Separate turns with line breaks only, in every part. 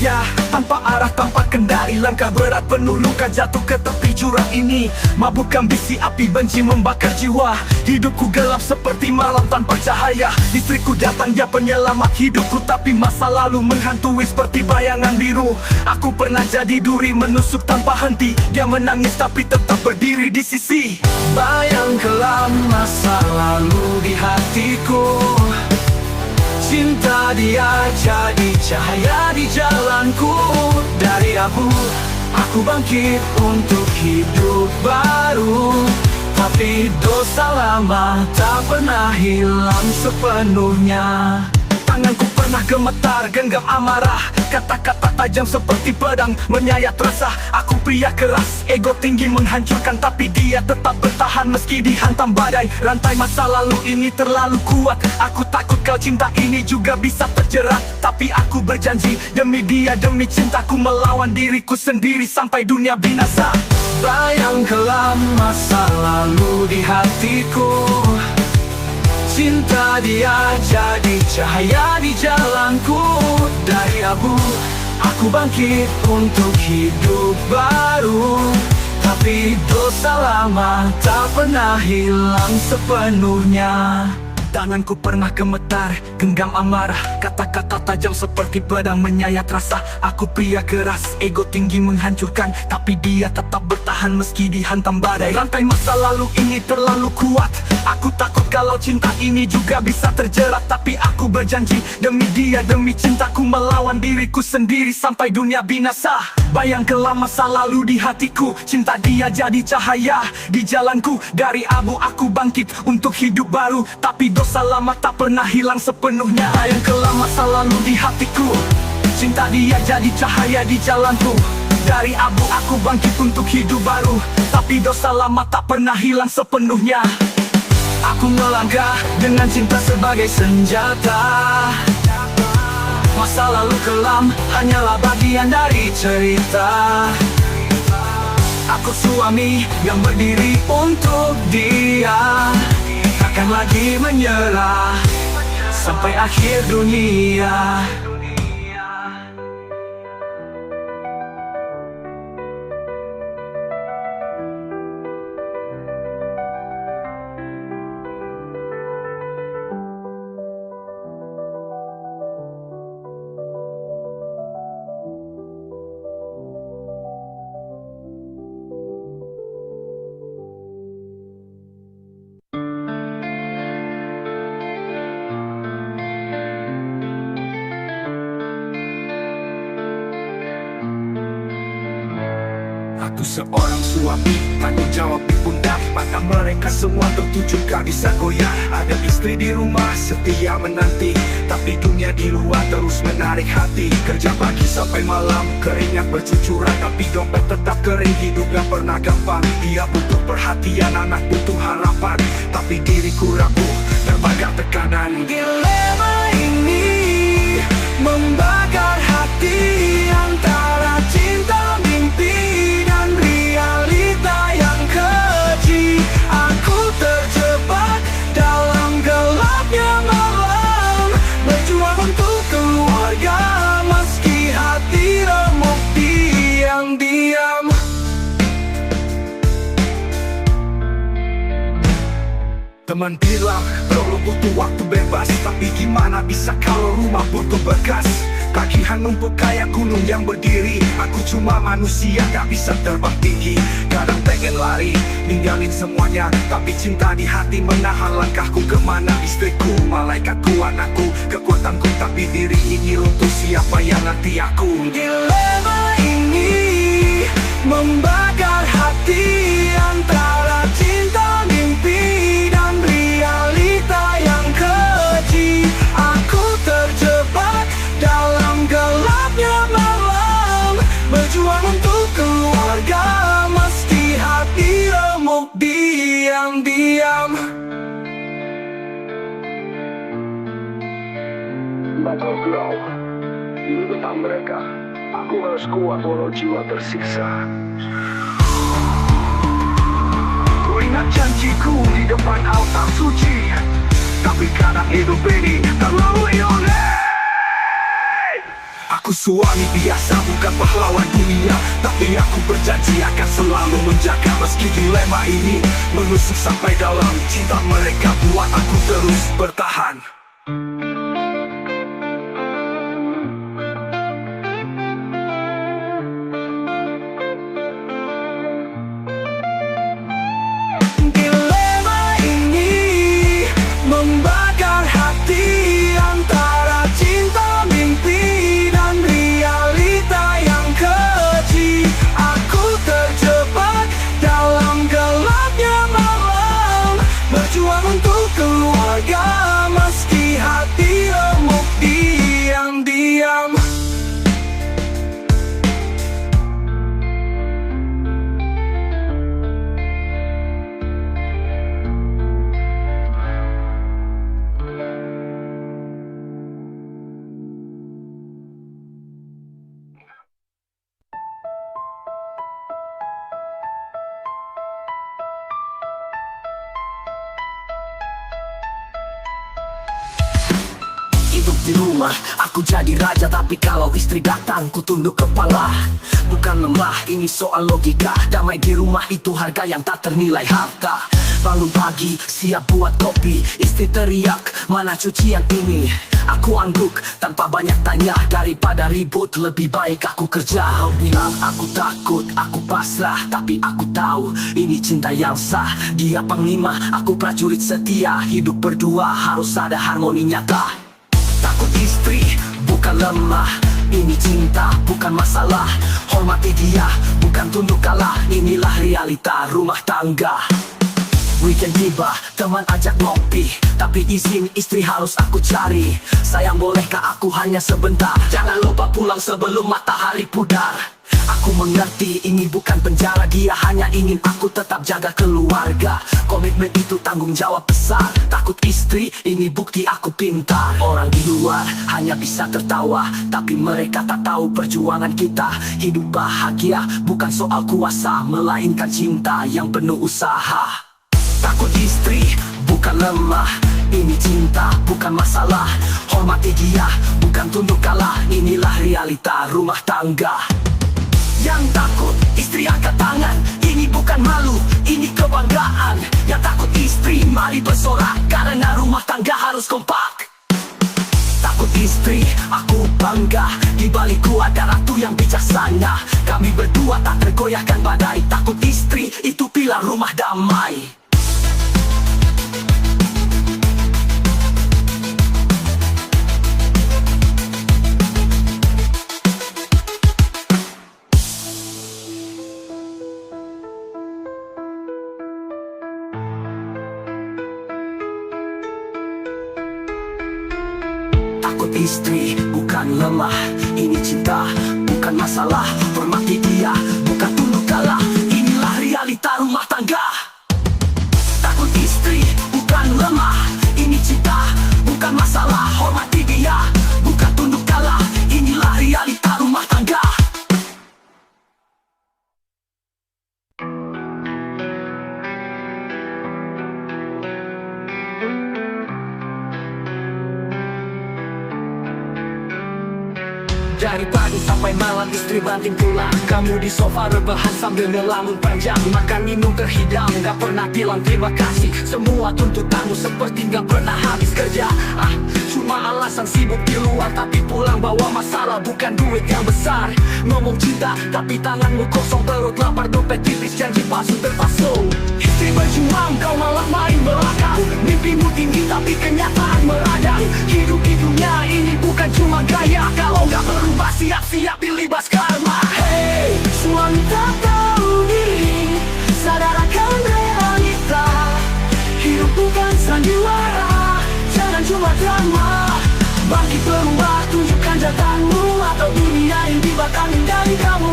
cahaya, tanpa arah, tanpa kendali. Langkah berat penuh luka, jatuh ke tepi jurang ini. Mabuk ambisi, api benci membakar jiwa. Hidupku gelap seperti malam tanpa cahaya. Istriku datang, dia penyelamat hidupku, tapi masa lalu menghantui seperti bayangan biru. Aku pernah jadi duri menusuk tanpa henti. Dia menangis tapi tetap berdiri di sisi. Bayang kelam masa lalu di hatiku. Cinta dia jadi cahaya di jalanku. Dari abu aku bangkit untuk hidup baru. Tapi dosa lama tak pernah hilang sepenuhnya. Tanganku pernah gemetar, genggam amarah. Kata-kata tajam seperti pedang menyayat resah. Aku pria keras, ego tinggi menghancurkan, tapi dia tetap bertahan meski dihantam badai. Rantai masa lalu ini terlalu kuat. Aku takut kau cinta ini juga bisa terjerat. Tapi aku berjanji demi dia, demi cintaku, melawan diriku sendiri sampai dunia binasa. Bayang kelam masa lalu di hatiku. Cinta dia jadi cahaya di jalanku. Dari abu aku bangkit untuk hidup baru. Tapi dosa lama tak pernah hilang sepenuhnya. Tanganku pernah gemetar, genggam amarah. Kata-kata tajam seperti pedang menyayat rasa. Aku pria keras, ego tinggi menghancurkan, tapi dia tetap bertahan meski dihantam badai. Rantai masa lalu ini terlalu kuat. Aku takut kalau cinta ini juga bisa terjerat. Tapi aku berjanji demi dia, demi cintaku, melawan diriku sendiri sampai dunia binasa. Bayang kelam masa lalu di hatiku. Cinta dia jadi cahaya di jalanku. Dari abu aku bangkit untuk hidup baru. Tapi dosa lama tak pernah hilang sepenuhnya. Bayang kelam masa lalu di hatiku. Cinta dia jadi cahaya di jalanku. Dari abu aku bangkit untuk hidup baru. Tapi dosa lama tak pernah hilang sepenuhnya. Aku melangkah dengan cinta sebagai senjata. Masa lalu kelam hanyalah bagian dari cerita. Aku suami yang berdiri untuk dia. Takkan lagi menyerah sampai akhir dunia. Aku seorang suami, tanggung jawab di pundak. Mata mereka semua tertuju, gak bisa goyah. Ada istri di rumah setia menanti, tapi dunia di luar terus menarik hati. Kerja pagi sampai malam, keringat bercucuran, tapi dompet tetap kering. Hidup gak pernah gampang. Dia butuh perhatian, anak butuh harapan, tapi diriku rapuh, terbakar tekanan. Dilema ini membakar hati, antara cinta, mimpi, dan realita yang keji. Aku terjebak dalam gelapnya malam, berjuang untuk keluarga meski hati remuk diam-diam. Teman bilang perlu butuh waktu bebas, tapi gimana bisa kalau rumah butuh berkas. Tagihan numpuk kayak gunung yang berdiri. Aku cuma manusia gak bisa terbang tinggi. Kadang pengen lari, ninggalin semuanya, tapi cinta di hati menahan langkahku kemana. Istriku, malaikatku, anakku, kekuatanku, tapi diri ini untuk siapa yang nanti aku. Dilema ini membakar hati, antara cinta, mimpi, dan realita yang keji. Aku terjebak dalam gelapnya malam, berjuang untuk keluarga meski hati remuk diam-diam. Battleground, di depan mereka, aku harus kuat walau jiwa tersiksa. Ku ingat janjiku di depan altar suci, tapi kadang hidup ini terlalu ironis. Aku suami biasa, bukan pahlawan dunia, tapi aku berjanji akan selalu menjaga. Meski dilema ini menusuk sampai dalam, cinta mereka buat aku terus bertahan. Dilema ini membakar hati, antara cinta mimpi dan realita yang keji. Aku terjebak dalam gelapnya malam, berjuang untuk keluarga meski hati remuk diam-diam. Hidup di rumah, aku jadi raja, tapi kalau istri datang, ku tunduk kepala. Bukan lemah, ini soal logika. Damai di rumah itu harga yang tak ternilai harta. Bangun pagi, siap buat kopi, istri teriak, mana cucian ini? Aku angguk, tanpa banyak tanya. Daripada ribut, lebih baik aku kerja. Kau bilang aku takut, aku pasrah, tapi aku tahu, ini cinta yang sah. Dia panglima, aku prajurit setia. Hidup berdua harus ada harmoni nyata. Takut istri, bukan lemah, ini cinta, bukan masalah. Hormati dia, bukan tunduk kalah. Inilah realita rumah tangga. Weekend tiba, teman ajak ngopi, tapi izin istri harus aku cari. Sayang, bolehkah aku hanya sebentar? Jangan lupa pulang sebelum matahari pudar. Aku mengerti ini bukan penjara, dia hanya ingin aku tetap jaga keluarga. Komitmen itu tanggung jawab besar. Takut istri, ini bukti aku pintar. Orang di luar hanya bisa tertawa, tapi mereka tak tahu perjuangan kita. Hidup bahagia bukan soal kuasa, melainkan cinta yang penuh usaha. Takut istri, bukan lemah, ini cinta, bukan masalah. Hormati dia, bukan tunduk kalah. Inilah realita rumah tangga. Yang takut istri angkat tangan, ini bukan malu, ini kebanggaan. Yang takut istri mari bersorak, karena rumah tangga harus kompak. Takut istri, aku bangga, di balikku ada ratu yang bijaksana. Kami berdua tak tergoyahkan badai. Takut istri, itu pilar rumah damai. Takut istri, bukan lemah, ini cinta, bukan masalah. Hormati dia, bukan tunduk kalah. Inilah realita rumah tangga. Takut istri, bukan lemah, ini cinta, bukan masalah. Hormati dia, bukan tunduk kalah. Inilah realita rumah tangga. Dari pagi sampai malam istri banting tulang. Kamu di sofa rebahan sambil ngelamun panjang. Makan minum terhidang, gak pernah bilang terima kasih. Semua tuntutanmu seperti gak pernah habis kerja. Cuma alasan sibuk di luar, tapi pulang bawa masalah, bukan duit yang besar. Ngomong cinta, tapi tanganmu kosong. Perut lapar, dompet tipis, janji palsu terpasung. Istri berjuang, kau malah main belakang. Mimpimu tinggi, tapi kenyataan meradang. Hidup di dunia ini bukan cuma gaya. Kalau gak berubah, siap-siap dilibas karma. Hey, suami tak tahu diri, sadar akan realita. Hidup bukan sandiwara, jangan cuma drama. Bangkit berubah, tunjukkan jatahmu, atau dunia yang dibatangin dari kamu.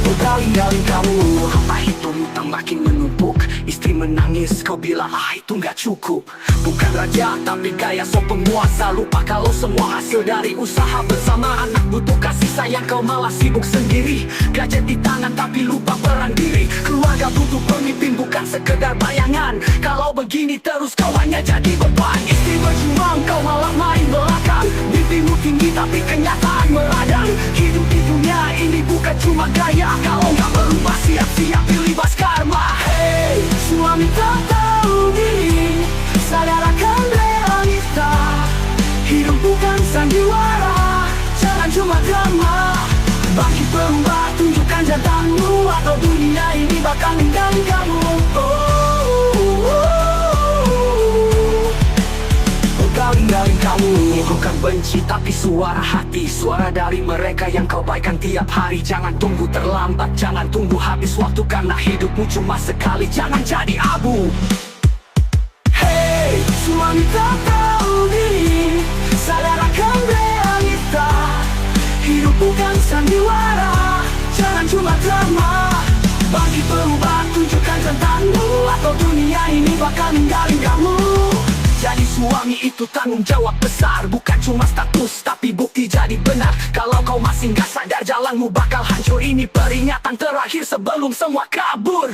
Berkali-kali kamu, apa hitung utang makin menumpuk. Istri menangis, kau bilang itu nggak cukup. Bukan raja tapi gaya so penguasa. Lupa kalau semua hasil dari usaha bersama. Anak butuh kasih sayang, kau malah sibuk sendiri. Gadget di tangan tapi lupa peran diri. Keluarga butuh pemimpin bukan sekedar bayangan. Kalau begini terus kau hanya jadi beban. Istri berjuang, kau malah main belakang. Mimpimu tinggi tapi kenyataan meradang. Hidup di dunia ini bukan cuma gaya. Kalau nggak berubah siap-siap dilibas karma. Hey, suami tak tahu diri, sadar akan realita. Hidup bukan sandiwara, jangan cuma drama. Bangkit berubah, tunjukkan jantanmu, atau dunia ini bakal ninggalin kamu. Ninggalin kamu. Bukan benci tapi suara hati, suara dari mereka yang kau baikkan tiap hari. Jangan tunggu terlambat, jangan tunggu habis waktu, karena hidupmu cuma sekali. Jangan jadi abu. Hey, suami tak tahu diri, sadar akan realita. Hidup bukan sandiwara, jangan cuma drama. Bangkit berubah, tunjukkan jantanmu, atau dunia ini bakal ninggalin kamu. Jadi suami itu tanggung jawab besar, bukan cuma status tapi bukti jadi benar. Kalau kau masih gak sadar, jalanmu bakal hancur. Ini peringatan terakhir sebelum semua kabur.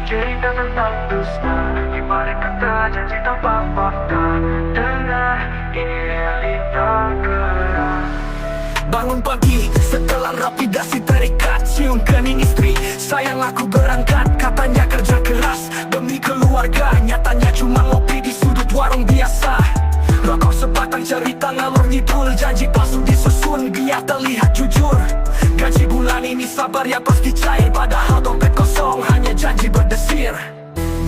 Cerita tentang dusta, ibarat kata janji tanpa fakta. Dengar, ini realita keras.
Bangun pagi setelah rapi dasi terikat, cium kening istri, sayang aku berangkat. Katanya kerja keras demi keluarga, nyatanya cuma ngopi di sudut warung biasa. Rokok sebatang, cerita ngalur ngidul, janji palsu disusun biar terlihat jujur. Gaji bulan ini sabar ya pasti cair, padahal dompet kosong hanya janji berdesir.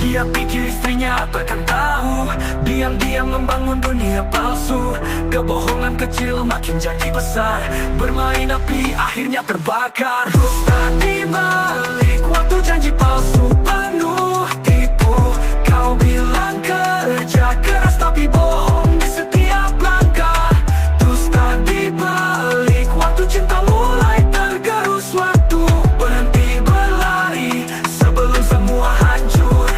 Dia pikir istrinya takkan tahu, diam-diam membangun dunia palsu. Kebohongan kecil makin jadi besar, bermain api akhirnya terbakar. Dusta di balik waktu, janji palsu penuh tipu. Kau bilang kerja keras tapi bohong di setiap langkah. Dusta di balik waktu, cinta mulai tergerus waktu. Berhenti berlari sebelum semua hancur.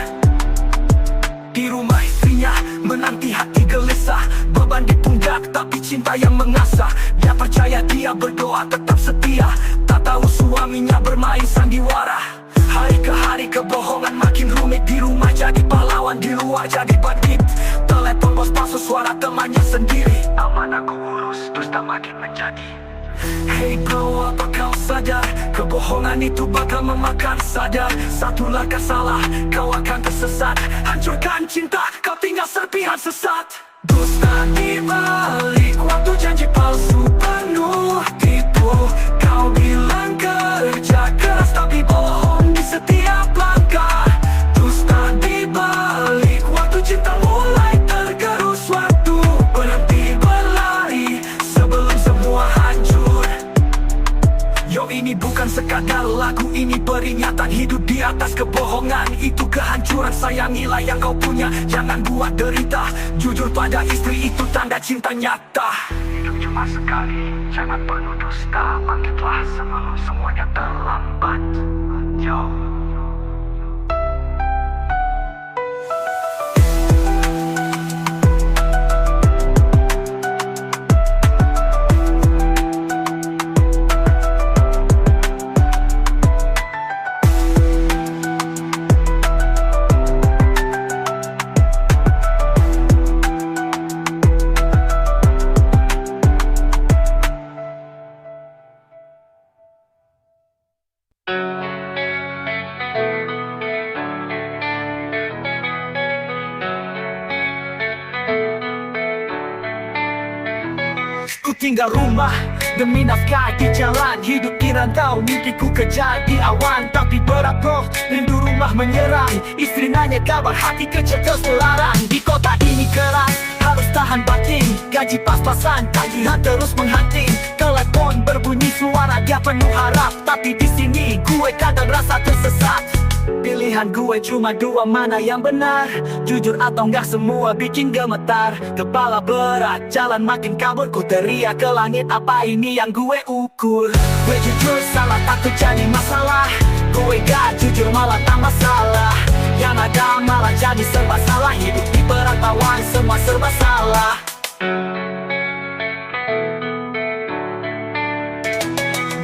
Di rumah istrinya menanti hati gelisah, beban di pundak tapi cinta yang mengasah. Dia percaya, dia berdoa tetap setia, tak tahu suaminya bermain sandiwara. Hari ke hari kebohongan makin rumit, di rumah jadi pahlawan, di luar jadi bandit. Telepon bos palsu, suara temannya sendiri. Aman aku urus, dusta makin menjadi. Hey bro, apa kau sadar? Kebohongan itu bakal memakan. Sadar, satu langkah salah, kau akan tersesat. Hancurkan cinta, kau tinggal serpihan sesat. Dusta di balik waktu, janji palsu penuh tipu. Kau bilang kerja keras tapi bohong di setiap langkah. Dusta di balik waktu, cinta mulai tergerus waktu. Berhenti berlari sebelum semua hancur. Yo, ini bukan sekadar lagu, ini peringatan. Hidup di atas kebohongan itu kehancuran. Sayangilah yang kau punya, jangan buat derita. Jujur pada istri itu tanda cinta nyata.
Hidup cuma sekali, jangan penuh dusta. Bangkitlah sebelum semuanya terlambat. Yo.
tinggal rumah demi nafkah di jalan. Hidup di rantau, mimpiku kejar di awan. Tapi berat bro, rindu rumah menyerang. Istri nanya kabar, hati kecil terus melarang. Di kota ini keras, harus tahan batin. Gaji pas-pasan, tagihan terus menghunting. Telepon berbunyi, suara dia penuh harap. Tapi di sini gue kadang rasa tersesat. Pilihan gue cuma dua, mana yang benar? Jujur atau enggak, semua bikin gemetar. Kepala berat, jalan makin kabur. Ku teriak ke langit, apa ini yang gue ukur? Gue jujur salah, takut jadi masalah. Gue gak jujur malah tambah salah. Yang ada malah jadi serba salah. Hidup di perantauan, semua serba salah.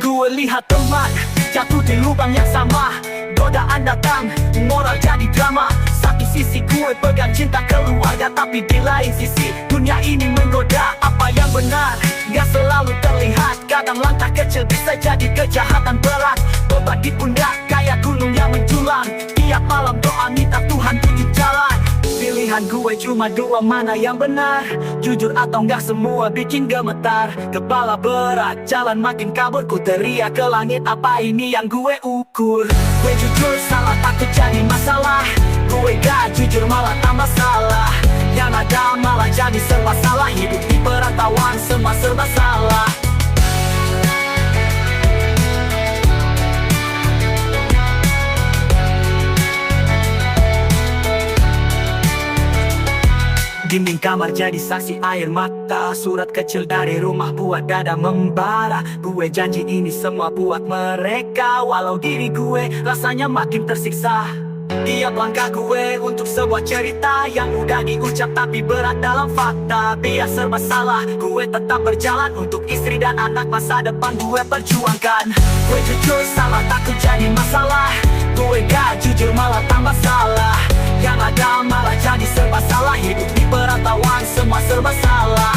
Gue lihat teman jatuh di lubang yang sama. Godaan datang, moral jadi drama. Satu sisi gue pegang cinta keluarga, tapi di lain sisi dunia ini menggoda. Apa yang benar? Gak selalu terlihat. Kadang langkah kecil bisa jadi kejahatan berat. Beban di pundak kayak gunung yang menjulang. Tiap malam doa minta Tuhan tunjuk jalan. Pilihan gue cuma dua, mana yang benar? Jujur atau enggak, semua bikin gemetar. Kepala berat, jalan makin kabur. Ku teriak ke langit, apa ini yang gue ukur? Gue jujur salah, takut jadi masalah. Gue gak jujur malah tambah salah. Yang ada malah jadi serba salah. Hidup di perantauan, semua serba salah. Dinding kamar jadi saksi air mata. Surat kecil dari rumah buat dada membara. Gue janji ini semua buat mereka, walau diri gue rasanya makin tersiksa. Tiap langkah gue untuk sebuah cerita yang udah diucap tapi berat dalam fakta. Biar serba salah, gue tetap berjalan untuk istri dan anak, masa depan gue perjuangkan. Gue jujur salah, takut jadi masalah. Gue gak jujur malah tambah salah. Yang ada malah jadi serba salah. Hidup di perantauan, semua serba salah.